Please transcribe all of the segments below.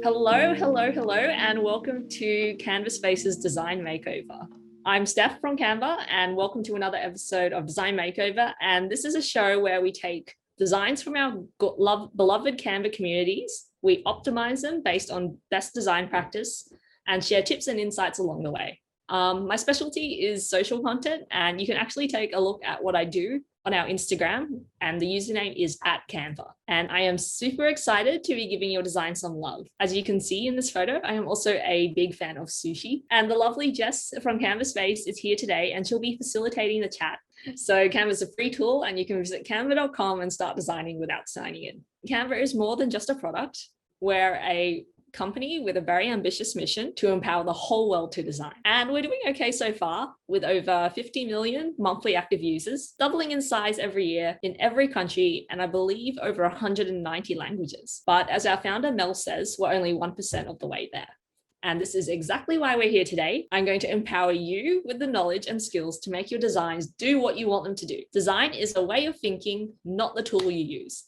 Hello, hello, hello, and welcome to Canva Space's Design Makeover. I'm Steph from Canva, and welcome to another episode of Design Makeover. And this is a show where we take designs from our beloved Canva communities, we optimize them based on best design practice, and share tips and insights along the way. My specialty is social content, and you can actually take a look at what I do on our Instagram, and the username is @Canva. And I am super excited to be giving your design some love. As you can see in this photo, I am also a big fan of sushi, and the lovely Jess from Canva Space is here today, and she'll be facilitating the chat. So Canva is a free tool, and you can visit canva.com and start designing without signing in. Canva is more than just a product. We're a company with a very ambitious mission to empower the whole world to design. And we're doing okay so far, with over 50 million monthly active users, doubling in size every year in every country, and I believe over 190 languages. But as our founder Mel says, we're only 1% of the way there. And this is exactly why we're here today. I'm going to empower you with the knowledge and skills to make your designs do what you want them to do. Design is a way of thinking, not the tool you use.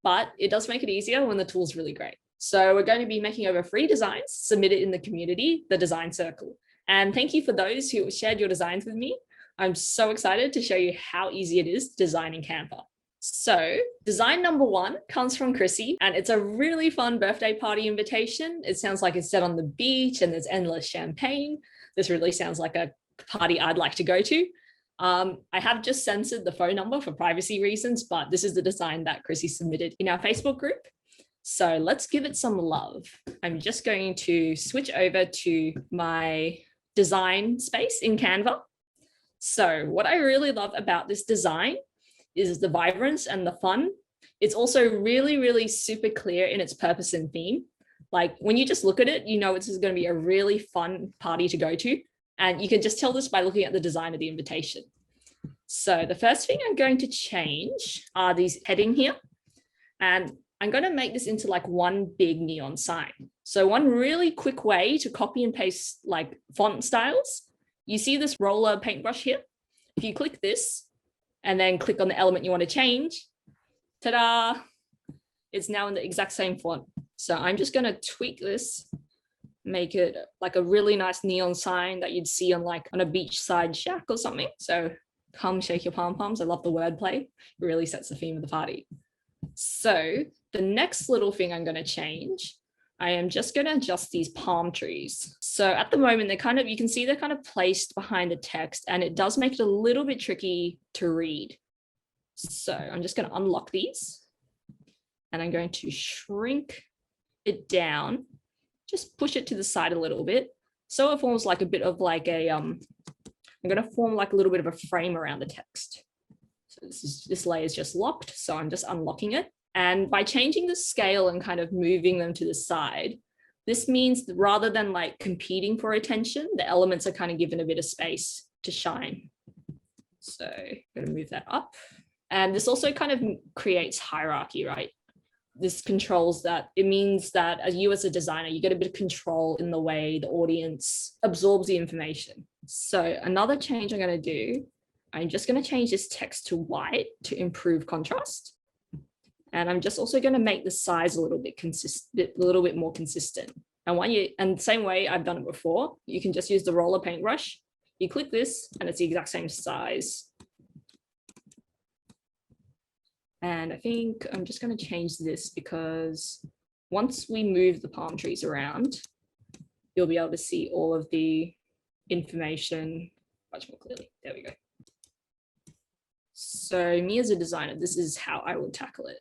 But it does make it easier when the tool's really great. So we're going to be making over free designs submitted in the community, the Design Circle. And thank you for those who shared your designs with me. I'm so excited to show you how easy it is to design in Canva. So design number 1 comes from Chrissy, and it's a really fun birthday party invitation. It sounds like it's set on the beach and there's endless champagne. This really sounds like a party I'd like to go to. I have just censored the phone number for privacy reasons, but this is the design that Chrissy submitted in our Facebook group. So let's give it some love. I'm just going to switch over to my design space in Canva. So what I really love about this design is the vibrance and the fun. It's also really, really super clear in its purpose and theme. Like when you just look at it, you know this is going to be a really fun party to go to. And you can just tell this by looking at the design of the invitation. So the first thing I'm going to change are these heading here. And I'm going to make this into like one big neon sign. So one really quick way to copy and paste like font styles, you see this roller paintbrush here? If you click this and then click on the element you want to change, ta-da, it's now in the exact same font. So I'm just going to tweak this, make it like a really nice neon sign that you'd see on like on a beachside shack or something. So come shake your pom-poms. I love the wordplay. It really sets the theme of the party. So the next little thing I'm going to change, I am just going to adjust these palm trees. So at the moment, you can see they're kind of placed behind the text, and it does make it a little bit tricky to read. So I'm just going to unlock these, and I'm going to shrink it down, just push it to the side a little bit. So it forms like a bit of like I'm going to form like a little bit of a frame around the text. So this layer is just locked, so I'm just unlocking it. And by changing the scale and kind of moving them to the side, this means that rather than like competing for attention, the elements are kind of given a bit of space to shine. So I'm going to move that up. And this also kind of creates hierarchy, right? This controls that. It means that as a designer, you get a bit of control in the way the audience absorbs the information. So another change I'm going to do, I'm just going to change this text to white to improve contrast. And I'm just also going to make the size a little bit more consistent. And the same way I've done it before, you can just use the roller paintbrush. You click this and it's the exact same size. And I think I'm just going to change this because once we move the palm trees around, you'll be able to see all of the information much more clearly. There we go. So me as a designer, this is how I would tackle it.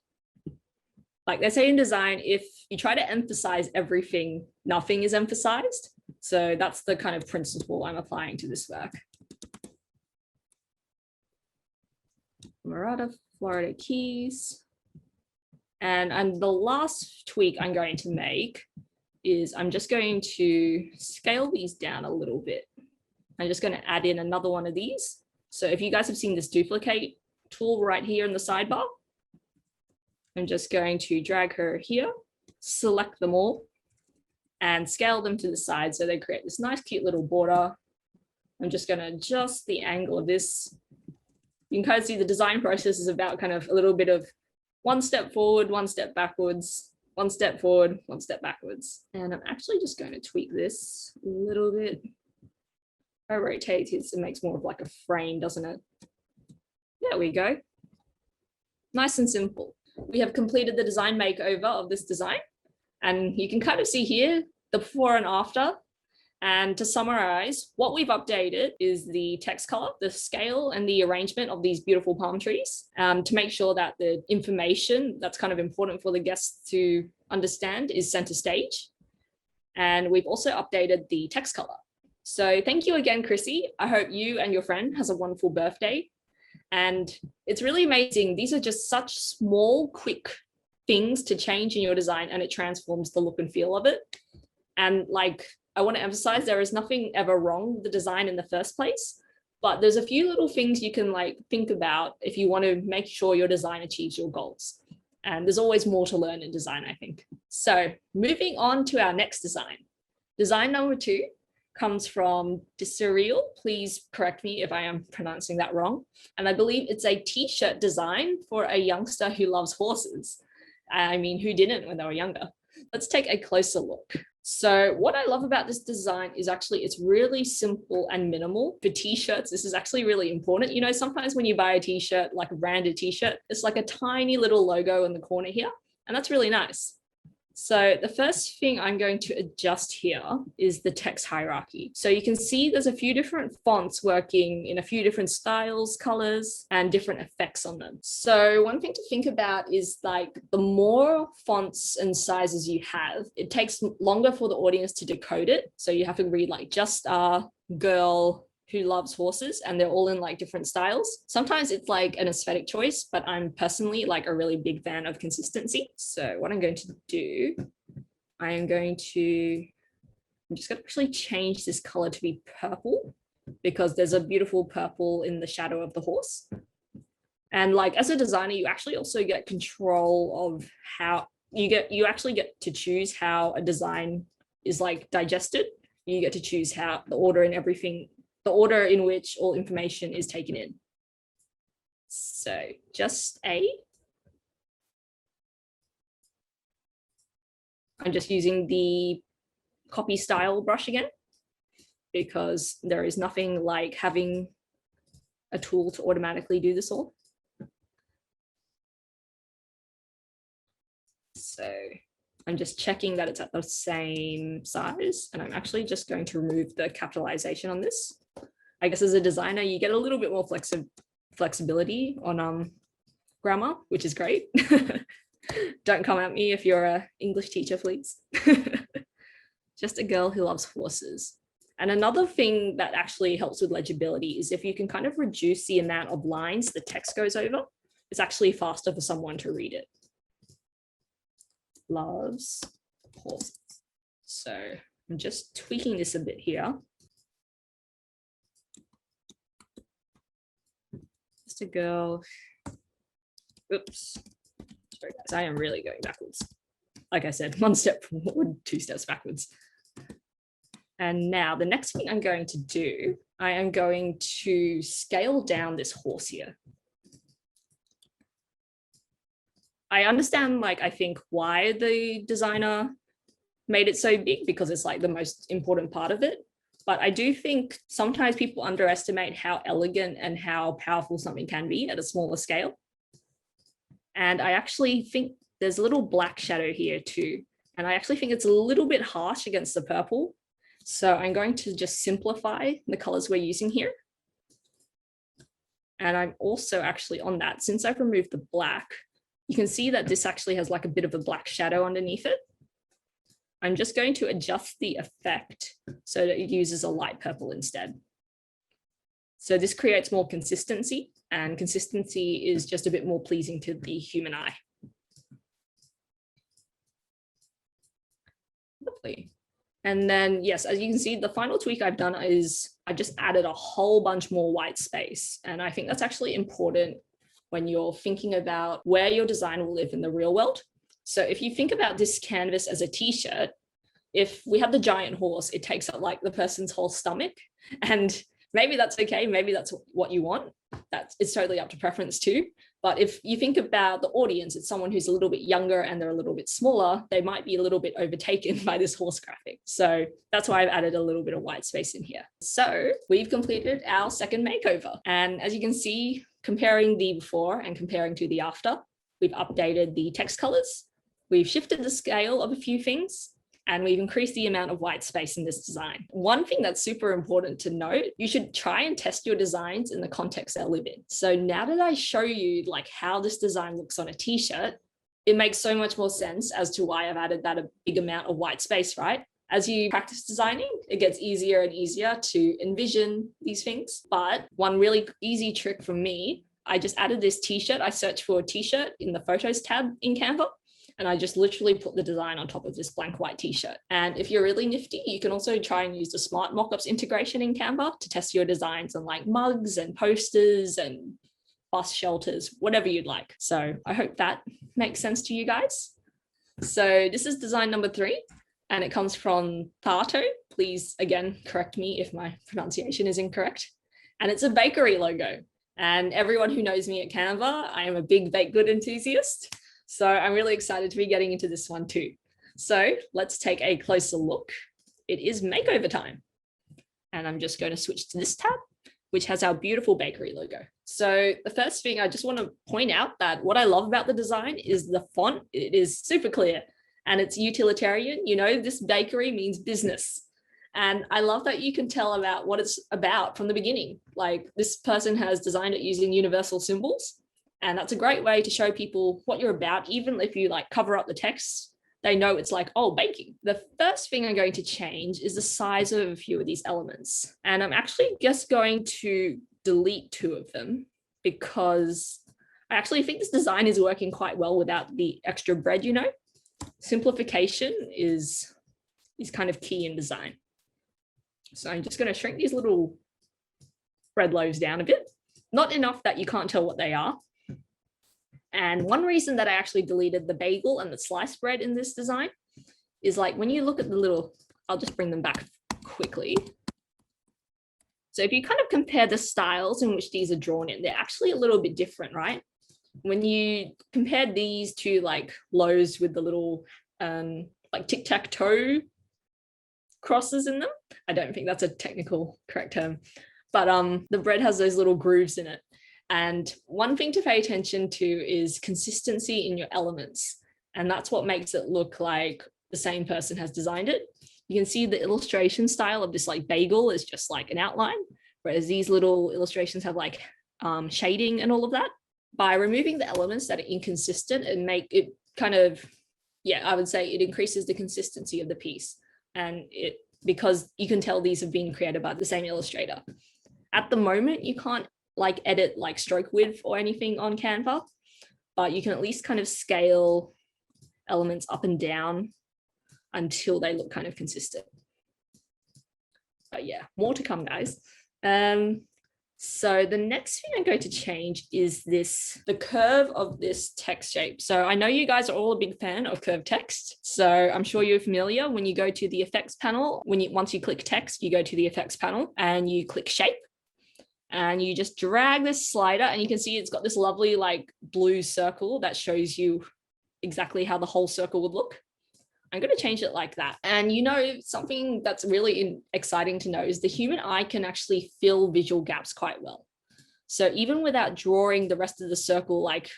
Like they say in design, if you try to emphasize everything, nothing is emphasized. So that's the kind of principle I'm applying to this work. Marata, Florida Keys. And the last tweak I'm going to make is I'm just going to scale these down a little bit. I'm just going to add in another one of these. So if you guys have seen this duplicate tool right here in the sidebar, I'm just going to drag her here, select them all, and scale them to the side so they create this nice, cute little border. I'm just going to adjust the angle of this. You can kind of see the design process is about kind of a little bit of one step forward, one step backwards, one step forward, one step backwards. And I'm actually just going to tweak this a little bit. If I rotate it, it makes more of like a frame, doesn't it? There we go. Nice and simple. We have completed the design makeover of this design. And you can kind of see here the before and after. And to summarize, what we've updated is the text color, the scale, and the arrangement of these beautiful palm trees to make sure that the information that's kind of important for the guests to understand is center stage. And we've also updated the text color. So thank you again, Chrissy. I hope you and your friend has a wonderful birthday. And it's really amazing. These are just such small, quick things to change in your design, and it transforms the look and feel of it. And like, I want to emphasize there is nothing ever wrong with the design in the first place, but there's a few little things you can like think about if you want to make sure your design achieves your goals. And there's always more to learn in design, I think. So moving on to our next design. Design number 2 comes from Disurial. Please correct me if I am pronouncing that wrong. And I believe it's a t-shirt design for a youngster who loves horses. I mean, who didn't when they were younger? Let's take a closer look. So what I love about this design is actually it's really simple and minimal. For t-shirts, this is actually really important. You know, sometimes when you buy a t-shirt, like a branded t-shirt, it's like a tiny little logo in the corner here, and that's really nice. So the first thing I'm going to adjust here is the text hierarchy. So you can see there's a few different fonts working in a few different styles, colors, and different effects on them. So one thing to think about is like the more fonts and sizes you have, it takes longer for the audience to decode it. So you have to read like just a girl who loves horses, and they're all in like different styles. Sometimes it's like an aesthetic choice, but I'm personally like a really big fan of consistency. So what I'm going to do, I'm just going to actually change this color to be purple because there's a beautiful purple in the shadow of the horse. And like as a designer, you actually also get control of how you actually get to choose how a design is like digested. You get to choose how the order and everything, the order in which all information is taken in. So I'm just using the copy style brush again, because there is nothing like having a tool to automatically do this all. So I'm just checking that it's at the same size, and I'm actually just going to remove the capitalization on this. I guess as a designer, you get a little bit more flexibility on grammar, which is great. Don't come at me if you're an English teacher, please. Just a girl who loves horses. And another thing that actually helps with legibility is if you can kind of reduce the amount of lines the text goes over, it's actually faster for someone to read it. Loves horses. So I'm just tweaking this a bit here. Just a girl. Oops. Sorry guys, I am really going backwards. Like I said, one step forward, 2 steps backwards. And now the next thing I'm going to do, I am going to scale down this horse here. I understand, like, I think why the designer made it so big, because it's like the most important part of it. But I do think sometimes people underestimate how elegant and how powerful something can be at a smaller scale. And I actually think there's a little black shadow here too. And I actually think it's a little bit harsh against the purple. So I'm going to just simplify the colors we're using here. And I'm also actually on that, since I've removed the black, you can see that this actually has like a bit of a black shadow underneath it. I'm just going to adjust the effect so that it uses a light purple instead. So this creates more consistency, and consistency is just a bit more pleasing to the human eye. Lovely. And then, yes, as you can see, the final tweak I've done is I just added a whole bunch more white space. And I think that's actually important when you're thinking about where your design will live in the real world. So if you think about this canvas as a t-shirt, if we have the giant horse, it takes up like the person's whole stomach, and maybe that's okay. Maybe that's what you want. It's totally up to preference too. But if you think about the audience, it's someone who's a little bit younger and they're a little bit smaller, they might be a little bit overtaken by this horse graphic. So that's why I've added a little bit of white space in here. So we've completed our second makeover. And as you can see, comparing the before and comparing to the after, we've updated the text colors. We've shifted the scale of a few things, and we've increased the amount of white space in this design. One thing that's super important to note, you should try and test your designs in the context they live in. So now that I show you like how this design looks on a t-shirt, it makes so much more sense as to why I've added that a big amount of white space, right? As you practice designing, it gets easier and easier to envision these things. But one really easy trick from me, I just added this t-shirt. I searched for a t-shirt in the photos tab in Canva, and I just literally put the design on top of this blank white t-shirt. And if you're really nifty, you can also try and use the smart mockups integration in Canva to test your designs on like mugs and posters and bus shelters, whatever you'd like. So I hope that makes sense to you guys. So this is design number 3, and it comes from Thato. Please, again, correct me if my pronunciation is incorrect. And it's a bakery logo. And everyone who knows me at Canva, I am a big baked good enthusiast. So I'm really excited to be getting into this one too. So let's take a closer look. It is makeover time. And I'm just going to switch to this tab, which has our beautiful bakery logo. So the first thing I just want to point out that what I love about the design is the font. It is super clear and it's utilitarian. You know, this bakery means business. And I love that you can tell about what it's about from the beginning. Like this person has designed it using universal symbols. And that's a great way to show people what you're about. Even if you like cover up the text, they know it's like, oh, baking. The first thing I'm going to change is the size of a few of these elements. And I'm actually just going to delete 2 of them because I actually think this design is working quite well without the extra bread, you know. Simplification is kind of key in design. So I'm just going to shrink these little bread loaves down a bit. Not enough that you can't tell what they are. And one reason that I actually deleted the bagel and the sliced bread in this design is like when you look at the little, I'll just bring them back quickly. So if you kind of compare the styles in which these are drawn in, they're actually a little bit different, right? When you compare these to like loaves with the little like tic-tac-toe crosses in them, I don't think that's a technical correct term, but the bread has those little grooves in it. And one thing to pay attention to is consistency in your elements. And that's what makes it look like the same person has designed it. You can see the illustration style of this like bagel is just like an outline, whereas these little illustrations have like shading and all of that. By removing the elements that are inconsistent and make it kind of, yeah, I would say it increases the consistency of the piece. And because you can tell these have been created by the same illustrator. At the moment, you can't like edit like stroke width or anything on Canva, but you can at least kind of scale elements up and down until they look kind of consistent. But yeah, more to come, guys. So the next thing I'm going to change is the curve of this text shape. So I know you guys are all a big fan of curved text. So I'm sure you're familiar when you go to the effects panel, once you click text, you go to the effects panel and you click shape. And you just drag this slider and you can see it's got this lovely like blue circle that shows you exactly how the whole circle would look. I'm going to change it like that. And you know, something that's really exciting to know is the human eye can actually fill visual gaps quite well. So even without drawing the rest of the circle like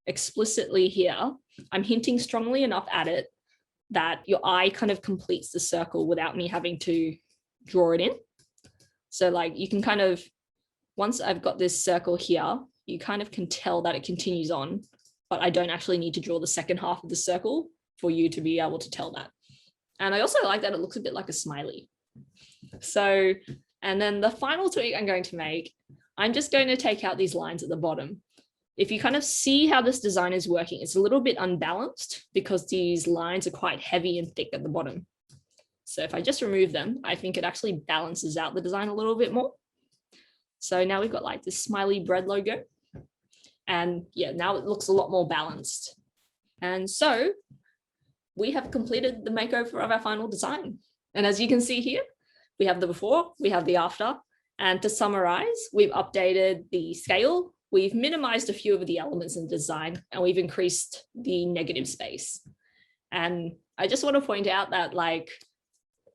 explicitly here, I'm hinting strongly enough at it that your eye kind of completes the circle without me having to draw it in. So like you can kind of, once I've got this circle here, you kind of can tell that it continues on, but I don't actually need to draw the second half of the circle for you to be able to tell that. And I also like that it looks a bit like a smiley. So, and then the final tweak I'm going to make, I'm just going to take out these lines at the bottom. If you kind of see how this design is working, it's a little bit unbalanced because these lines are quite heavy and thick at the bottom. So if I just remove them, I think it actually balances out the design a little bit more. So now we've got like this smiley bread logo. And yeah, now it looks a lot more balanced. And so we have completed the makeover of our final design. And as you can see here, we have the before, we have the after. And to summarize, we've updated the scale, we've minimized a few of the elements in design and we've increased the negative space. And I just want to point out that like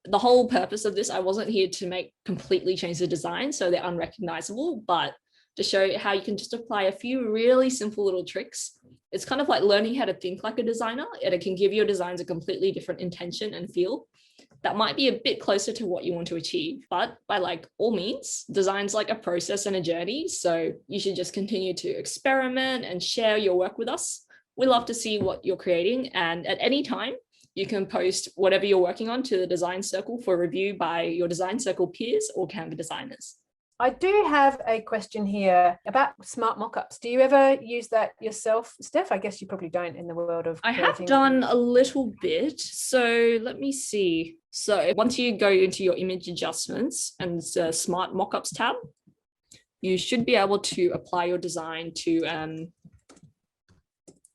the whole purpose of this, I wasn't here to completely change the design so they're unrecognizable, but to show how you can just apply a few really simple little tricks. It's kind of like learning how to think like a designer, and it can give your designs a completely different intention and feel that might be a bit closer to what you want to achieve. But by like all means, design's like a process and a journey. So you should just continue to experiment and share your work with us. We love to see what you're creating. And at any time, you can post whatever you're working on to the design circle for review by your design circle peers or Canva designers. I do have a question here about smart mockups. Do you ever use that yourself, Steph? I guess you probably don't in the world of creating. I have done a little bit. So let me see. So once you go into your image adjustments and the smart mockups tab, you should be able to apply your design to,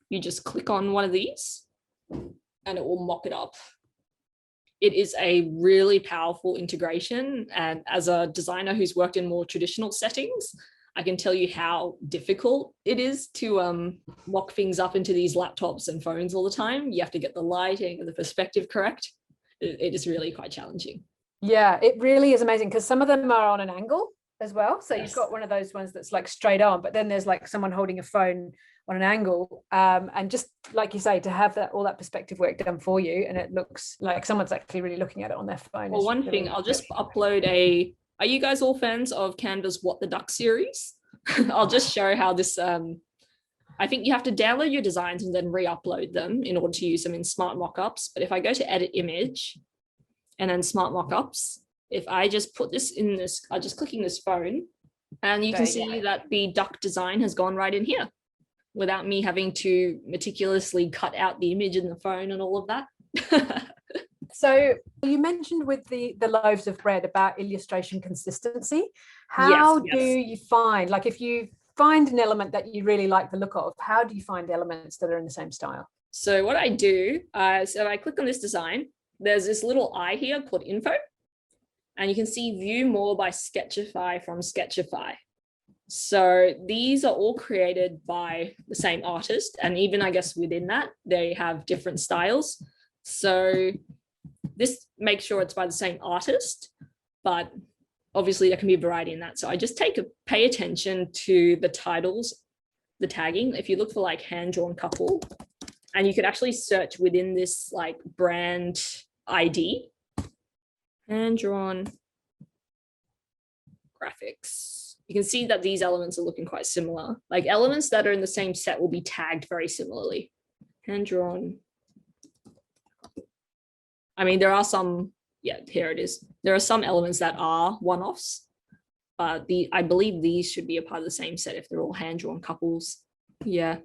you just click on one of these and it will mock it up. It is a really powerful integration. And as a designer who's worked in more traditional settings, I can tell you how difficult it is to mock things up into these laptops and phones all the time. You have to get the lighting and the perspective correct. It is really quite challenging. Yeah, it really is amazing because some of them are on an angle as well. So Yes. You've got one of those ones that's like straight on, but then there's like someone holding a phone on an angle, and just like you say, to have that all that perspective work done for you, and it looks like someone's actually really looking at it on their phone. Well, one thing, I'll just upload are you guys all fans of Canva's What the Duck series? I'll just show how this, I think you have to download your designs and then re-upload them in order to use them in smart mockups. But if I go to edit image and then smart mockups, if I just put this in this, I'm just clicking this phone, and you can see that the duck design has gone right in here without me having to meticulously cut out the image in the phone and all of that. So you mentioned with the loaves of bread about illustration consistency. How do you find, like if you find an element that you really like the look of, how do you find elements that are in the same style? So what I do, so I click on this design, there's this little eye here called info, and you can see view more by Sketchify from Sketchify. So these are all created by the same artist. And even I guess within that, they have different styles. So this makes sure it's by the same artist, but obviously there can be a variety in that. So I just pay attention to the titles, the tagging. If you look for like hand-drawn couple, and you could actually search within this like brand ID, hand-drawn graphics. You can see that these elements are looking quite similar. Like elements that are in the same set will be tagged very similarly. Hand-drawn. I mean, there are some, here it is. There are some elements that are one-offs, but I believe these should be a part of the same set if they're all hand-drawn couples. Yeah.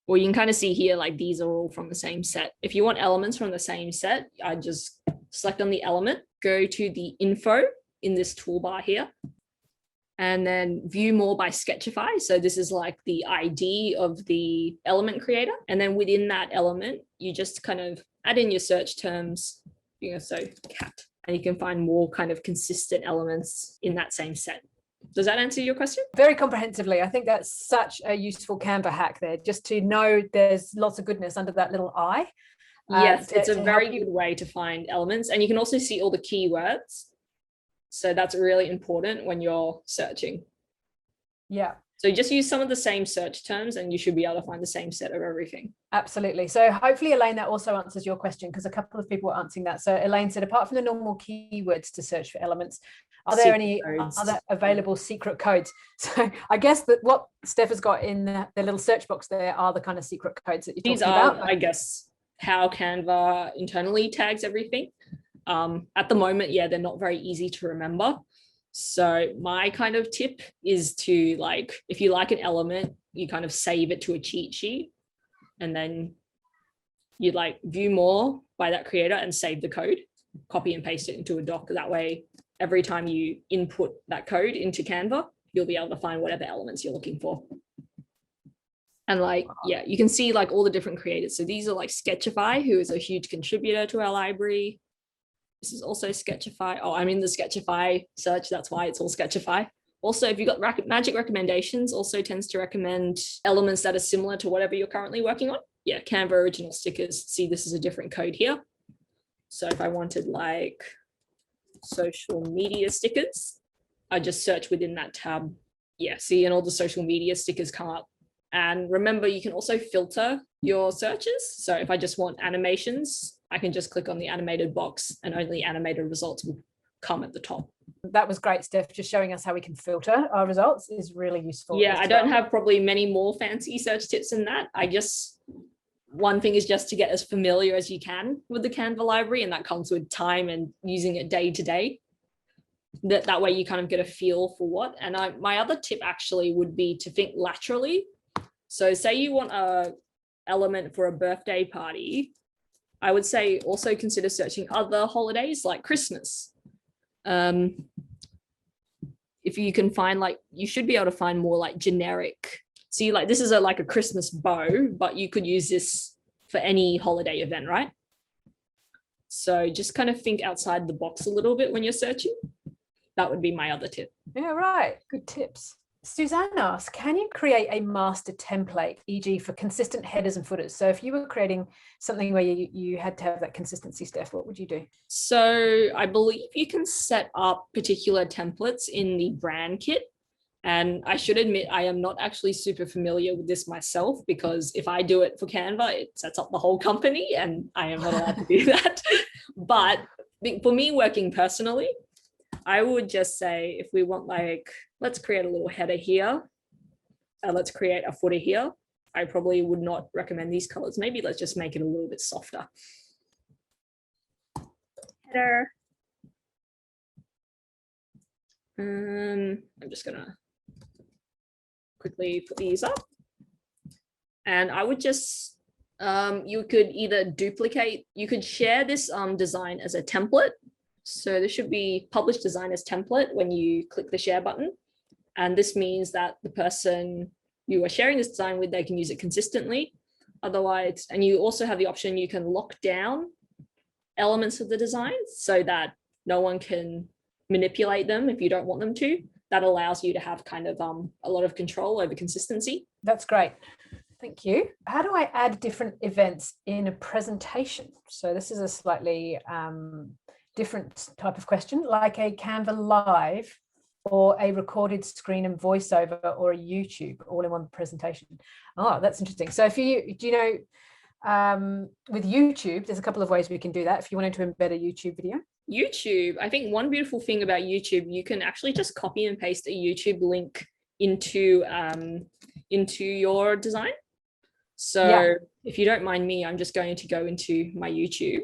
Well, you can kind of see here, like these are all from the same set. If you want elements from the same set, I just select on the element, go to the info in this toolbar here, and then view more by Sketchify. So this is like the ID of the element creator. And then within that element, you just kind of add in your search terms, so cat, and you can find more kind of consistent elements in that same set. Does that answer your question? Very comprehensively. I think that's such a useful Canva hack there, just to know there's lots of goodness under that little eye. Yes, it's a very good way to find elements. And you can also see all the keywords. So that's really important when you're searching. Yeah. So just use some of the same search terms and you should be able to find the same set of everything. Absolutely. So hopefully, Elaine, that also answers your question, because a couple of people were answering that. So Elaine said, apart from the normal keywords to search for elements, are there any other available secret codes? So I guess that what Steph has got in the little search box there are the kind of secret codes that you're talking about. I guess, how Canva internally tags everything. At the moment, they're not very easy to remember. So my kind of tip is to, like, if you like an element, you kind of save it to a cheat sheet, and then you like view more by that creator and save the code, copy and paste it into a doc. That way, every time you input that code into Canva, you'll be able to find whatever elements you're looking for. And like, you can see like all the different creators. So these are like Sketchify, who is a huge contributor to our library. This is also Sketchify. Oh, I'm in the Sketchify search. That's why it's all Sketchify. Also, if you've got magic recommendations, also tends to recommend elements that are similar to whatever you're currently working on. Yeah, Canva original stickers. See, this is a different code here. So if I wanted like social media stickers, I just search within that tab. Yeah, see, and all the social media stickers come up. And remember, you can also filter your searches. So if I just want animations, I can just click on the animated box and only animated results will come at the top. That was great, Steph. Just showing us how we can filter our results is really useful. Yeah, I don't have probably many more fancy search tips than that. One thing is just to get as familiar as you can with the Canva library, and that comes with time and using it day to day. That way you kind of get a feel for what. And my other tip actually would be to think laterally. So say you want a element for a birthday party, I would say also consider searching other holidays like Christmas. If you can find, like, you should be able to find more like generic. See, like this is like a Christmas bow, but you could use this for any holiday event, right? So just kind of think outside the box a little bit when you're searching. That would be my other tip. Yeah, right. Good tips. Suzanne asks, can you create a master template, e.g. for consistent headers and footers? So if you were creating something where you had to have that consistency, Steph, what would you do? So I believe you can set up particular templates in the brand kit. And I should admit, I am not actually super familiar with this myself, because if I do it for Canva, it sets up the whole company and I am not allowed to do that. But for me, working personally, I would just say, if we want, like, let's create a little header here. Let's create a footer here. I probably would not recommend these colors. Maybe let's just make it a little bit softer. Header. I'm just gonna quickly put these up. And I would just, you could either duplicate, you could share this design as a template. So this should be publish design as template when you click the share button. And this means that the person you are sharing this design with, they can use it consistently. Otherwise, and you also have the option, you can lock down elements of the design so that no one can manipulate them if you don't want them to. That allows you to have kind of a lot of control over consistency. That's great. Thank you. How do I add different events in a presentation? So this is a slightly different type of question, like a Canva Live or a recorded screen and voiceover or a YouTube all in one presentation. Oh, that's interesting. So if you, do you know, with YouTube, there's a couple of ways we can do that if you wanted to embed a YouTube video. YouTube, I think one beautiful thing about YouTube, you can actually just copy and paste a YouTube link into your design. So yeah, if you don't mind me, I'm just going to go into my YouTube.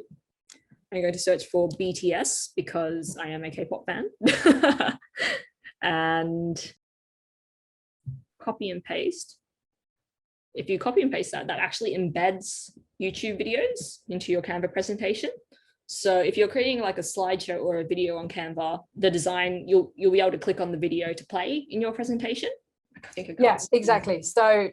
I'm going to search for BTS because I am a K-pop fan. And copy and paste. If you copy and paste that, that actually embeds YouTube videos into your Canva presentation. So if you're creating like a slideshow or a video on Canva, the design, you'll be able to click on the video to play in your presentation. I think yes, exactly. So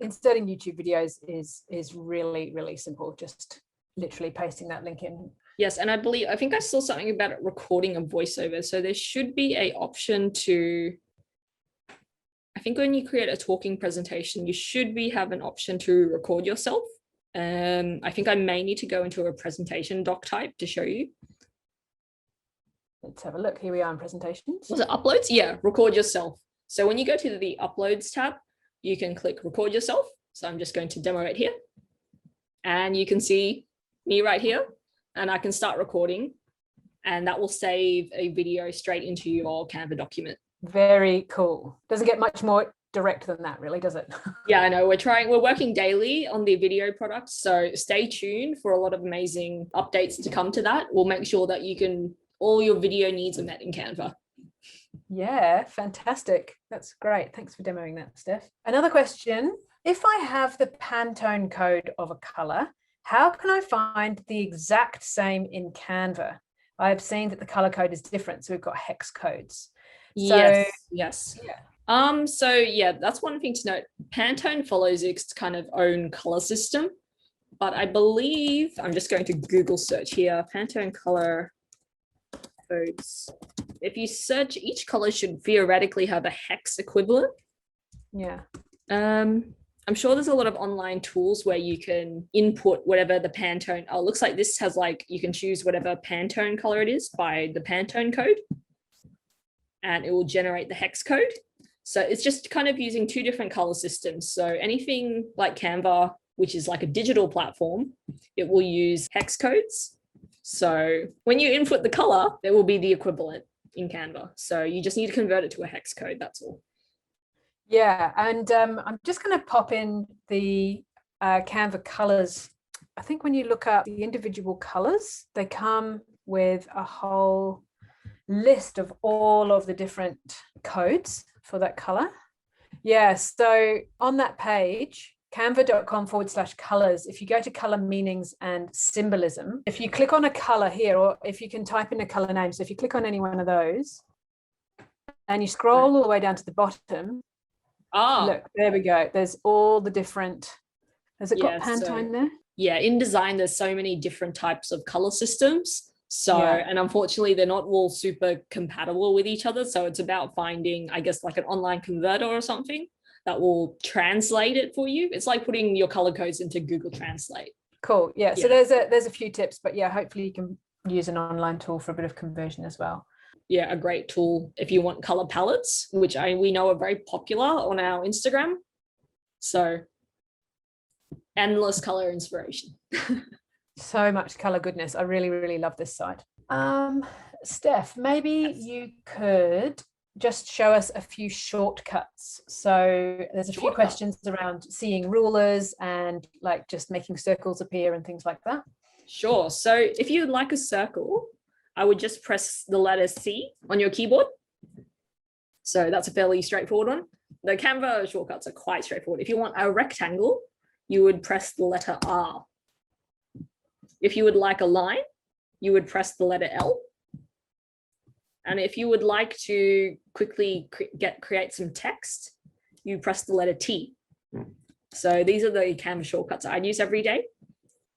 inserting YouTube videos is really, really simple. Just literally pasting that link in. Yes, and I think I saw something about it recording a voiceover. So there should be an option to, I think when you create a talking presentation, you should have an option to record yourself. I think I may need to go into a presentation doc type to show you. Let's have a look. Here we are in presentations. Was it uploads? Yeah, record yourself. So when you go to the uploads tab, you can click record yourself. So I'm just going to demo it here. And you can see me right here. And I can start recording, and that will save a video straight into your Canva document. Very cool. Doesn't get much more direct than that, really, does it? Yeah, I know. We're working daily on the video products, so stay tuned for a lot of amazing updates to come to that. We'll make sure that all your video needs are met in Canva. Yeah, fantastic. That's great. Thanks for demoing that, Steph. Another question. If I have the Pantone code of a color, how can I find the exact same in Canva? I have seen that the color code is different. So we've got hex codes. Yes. Yeah. So yeah, that's one thing to note. Pantone follows its kind of own color system, but I believe, I'm just going to Google search here, Pantone color codes. If you search, each color should theoretically have a hex equivalent. Yeah. I'm sure there's a lot of online tools where you can input whatever the Pantone. Oh, it looks like this has like, you can choose whatever Pantone color it is by the Pantone code, and it will generate the hex code. So it's just kind of using two different color systems. So anything like Canva, which is like a digital platform, it will use hex codes. So when you input the color, there will be the equivalent in Canva. So you just need to convert it to a hex code. That's all. Yeah, and I'm just going to pop in the Canva colors. I think when you look up the individual colors, they come with a whole list of all of the different codes for that color. Yeah, so on that page, canva.com/colors, if you go to color meanings and symbolism, if you click on a color here, or if you can type in a color name, so if you click on any one of those and you scroll all the way down to the bottom, look, there we go. There's all the different, has it got Pantone there? Yeah, in design, there's so many different types of color systems. So, and unfortunately, they're not all super compatible with each other. So it's about finding, I guess, like an online converter or something that will translate it for you. It's like putting your color codes into Google Translate. Cool. Yeah. So there's a few tips, but yeah, hopefully you can use an online tool for a bit of conversion as well. Yeah, a great tool if you want color palettes, which we know are very popular on our Instagram. So endless color inspiration. So much color goodness. I really, really love this site. Steph, maybe you could just show us a few shortcuts. So there's a few questions around seeing rulers and like just making circles appear and things like that. Sure. So if you would like a circle, I would just press the letter C on your keyboard. So that's a fairly straightforward one. The Canva shortcuts are quite straightforward. If you want a rectangle, you would press the letter R. If you would like a line, you would press the letter L. And if you would like to quickly create some text, you press the letter T. So these are the Canva shortcuts I'd use every day.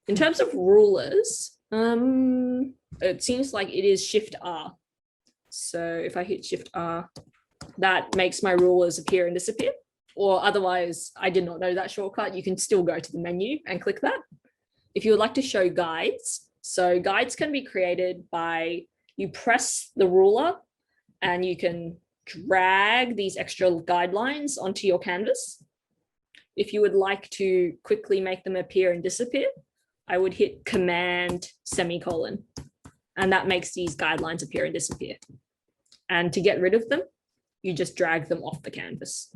In terms of rulers, it seems like it is Shift R. So if I hit Shift R, that makes my rulers appear and disappear. Or otherwise, I did not know that shortcut. You can still go to the menu and click that. If you would like to show guides, so guides can be created by, you press the ruler and you can drag these extra guidelines onto your canvas. If you would like to quickly make them appear and disappear, I would hit Command semicolon, and that makes these guidelines appear and disappear. And to get rid of them, you just drag them off the canvas.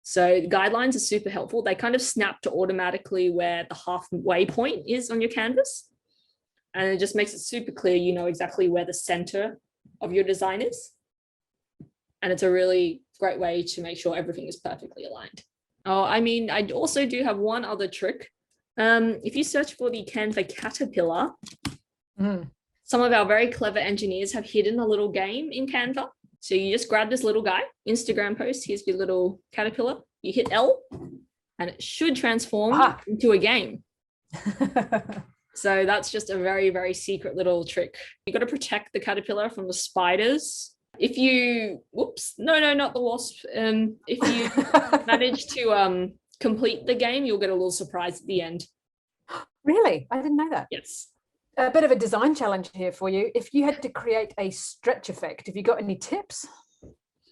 So guidelines are super helpful. They kind of snap to automatically where the halfway point is on your canvas. And it just makes it super clear, you know exactly where the center of your design is. And it's a really great way to make sure everything is perfectly aligned. Oh, I mean, I also do have one other trick. If you search for the Canva caterpillar, some of our very clever engineers have hidden a little game in Canva. So you just grab this little guy, Instagram post, here's your little caterpillar, you hit L, and it should transform into a game. So that's just a very, very secret little trick. You got to protect the caterpillar from the spiders. If you, whoops, no, not the wasp. If you manage to complete the game, you'll get a little surprise at the end. Really? I didn't know that. Yes. A bit of a design challenge here for you. If you had to create a stretch effect, have you got any tips?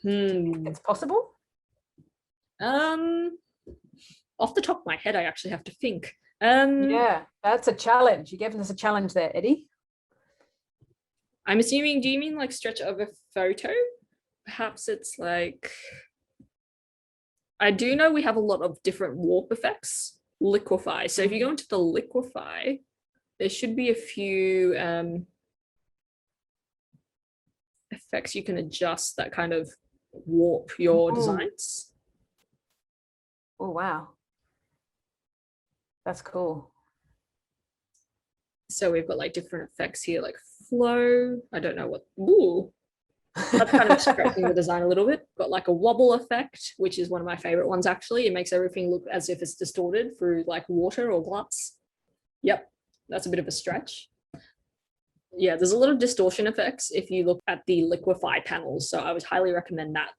It's possible? Off the top of my head, I actually have to think. Yeah, that's a challenge. You're giving us a challenge there, Eddie. I'm assuming, do you mean like stretch of a photo? Perhaps it's like, I do know we have a lot of different warp effects. Liquify. So if you go into the liquify, there should be a few effects you can adjust that kind of warp your designs. Oh, wow. That's cool. So we've got like different effects here, like flow. I don't know what, ooh. That's kind of stretching the design a little bit. Got like a wobble effect, which is one of my favorite ones actually. It makes everything look as if it's distorted through like water or glass. Yep, that's a bit of a stretch. Yeah, there's a lot of distortion effects if you look at the liquify panels. So I would highly recommend that.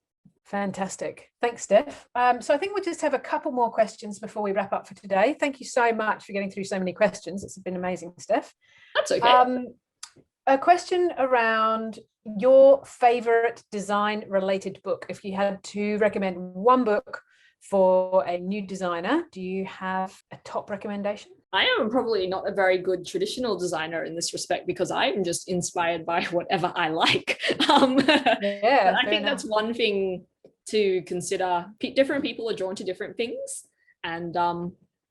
Fantastic. Thanks, Steph. So I think we'll just have a couple more questions before we wrap up for today. Thank you so much for getting through so many questions. It's been amazing, Steph. That's okay. A question around your favorite design related book. If you had to recommend one book for a new designer, do you have a top recommendation? I am probably not a very good traditional designer in this respect because I'm just inspired by whatever I like. Yeah, I think that's one thing to consider. Different people are drawn to different things, and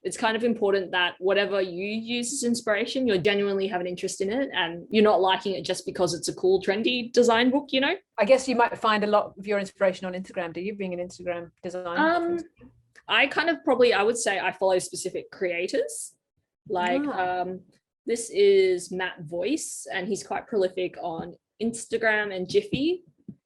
it's kind of important that whatever you use as inspiration, you genuinely have an interest in it and you're not liking it just because it's a cool, trendy design book, you know? I guess you might find a lot of your inspiration on Instagram. Do you, being an Instagram designer? I would say I follow specific creators. Like this is Matt Voice, and he's quite prolific on Instagram and Jiffy.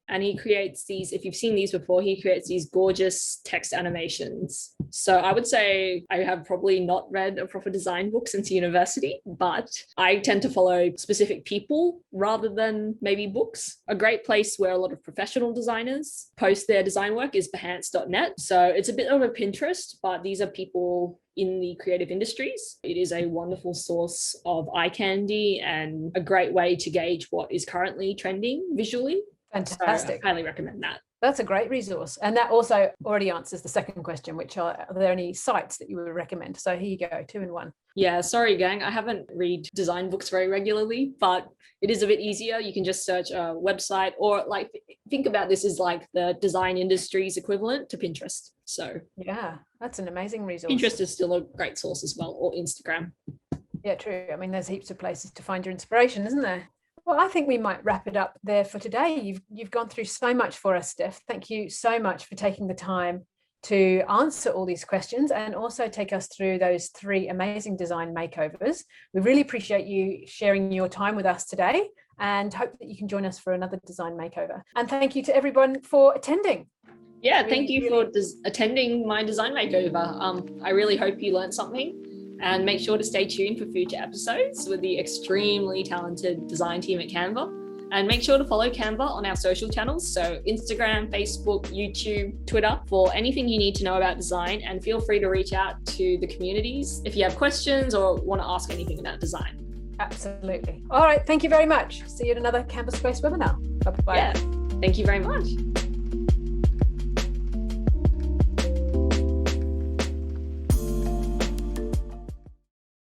And he creates these, if you've seen these before, he creates these gorgeous text animations. So I would say I have probably not read a proper design book since university, but I tend to follow specific people rather than maybe books. A great place where a lot of professional designers post their design work is behance.net. So it's a bit of a Pinterest, but these are people in the creative industries. It is a wonderful source of eye candy and a great way to gauge what is currently trending visually. Fantastic. So I highly recommend that. That's a great resource. And that also already answers the second question, which are there any sites that you would recommend? So here you go, 2 in 1. Yeah, sorry, gang. I haven't read design books very regularly, but it is a bit easier. You can just search a website, or like think about this as like the design industry's equivalent to Pinterest. So yeah, that's an amazing resource. Pinterest is still a great source as well, or Instagram. Yeah, true. I mean, there's heaps of places to find your inspiration, isn't there? Well, I think we might wrap it up there for today. You've gone through so much for us, Steph. Thank you so much for taking the time to answer all these questions and also take us through those 3 amazing design makeovers. We really appreciate you sharing your time with us today and hope that you can join us for another design makeover. And thank you to everyone for attending. Yeah, thank you for attending my design makeover. I really hope you learned something. And make sure to stay tuned for future episodes with the extremely talented design team at Canva. And make sure to follow Canva on our social channels. So Instagram, Facebook, YouTube, Twitter, for anything you need to know about design. And feel free to reach out to the communities if you have questions or want to ask anything about design. Absolutely. All right. Thank you very much. See you at another Canva Space webinar. Bye-bye. Yeah. Thank you very much.